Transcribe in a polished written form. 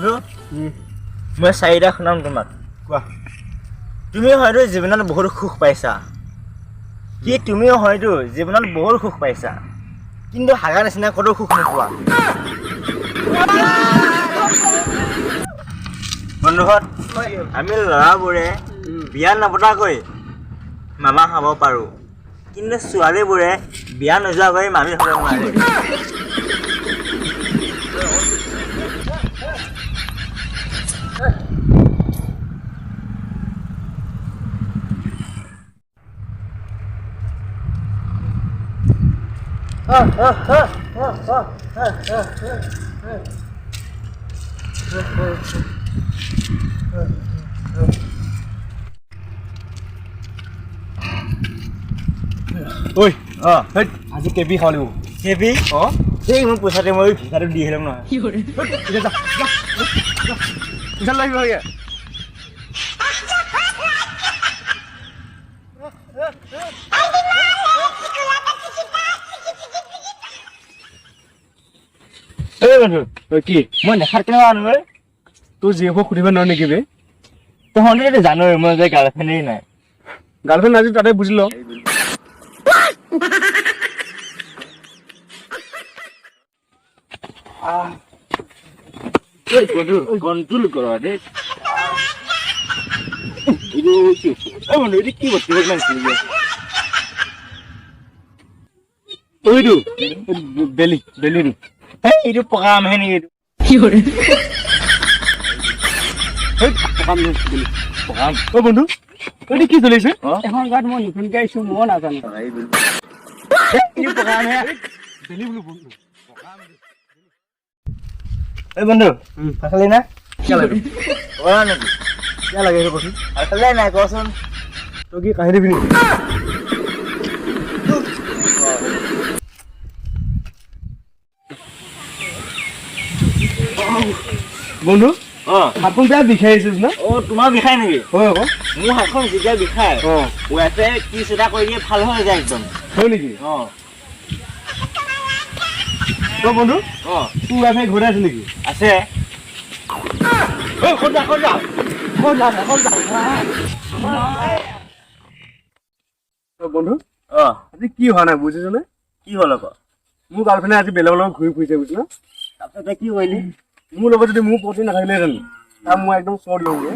বন্ধু মই চাৰিটা শুনাম তোমাক কোৱা তুমি হয়তো জীৱনত বহুত সুখ পাইছা কি তুমিও হয়তো জীৱনত বহুত সুখ পাইছা কিন্তু হাগা নিচিনা কতো সুখ নোপোৱা বন্ধুহঁত আমি ল'ৰাবোৰে বিয়া নপতাকৈ মামা খাব পাৰোঁ কিন্তু ছোৱালীবোৰে বিয়া নোযোৱাকৈ মামী খাব নোৱাৰে ঐ আজি কেবি খাব লাগিব কেবি সেই মোক পইচাতে মই ভিসাটো দি আহিলাম নহয় পইচা লাগিব লাগে কি মই দেখাত কেনেকুৱা আনো তোৰ জীয়েকক সুধিব নোৱাৰো নেকি বে তহঁতে জানো মই যে গাৰ্লফ্ৰেণ্ডেই নাই গাৰ্লফ্ৰেণ্ড আজি তাতে বুজি ল কন্ট্ৰোল কৰ দেই বন্ধু এইটো কি বস্তু এইটো বেলি বেলিটো এইটো পকা আমহে নেকি বন্ধু এইটো কি চলিছে এখন গাত মই নতুনকে আহিছো মই নাজানো পকা আমহে বেলি বোলো বন্ধু এই বন্ধু খালি না কিয় লাগে কৰা নেকি কিয় লাগে সেইটো কচোন খালে নাই কচোন তই কি কাহি দিবি নেকি বন্ধু হাতখন বেয়া বিষাই আহিছিল না তোমাৰ বিষাই নেকি হয় আকৌ মোৰ হাতখন যেতিয়া বিষাই ৱেছে কিছ এটা কৰি দিয়ে ভাল হৈ যায় একদম হয় নেকি বন্ধু তোৰ ৱাইফাই ঘৰতে আছে নেকি আছে বন্ধু আজি কি হোৱা নাই বুজিছনে কি হ'ল আকৌ মোৰ গাৰ্লফ্ৰেণ্ডে আজি বেলেগৰ লগত ঘূৰি ফুৰিছে বুজিছ না তাৰপিছতে কি কৰিলি মোৰ লগত যদি মোৰ প্ৰতি নাথাকিলেহেঁতেন তাৰ মই একদম চৰ দিওঁগৈ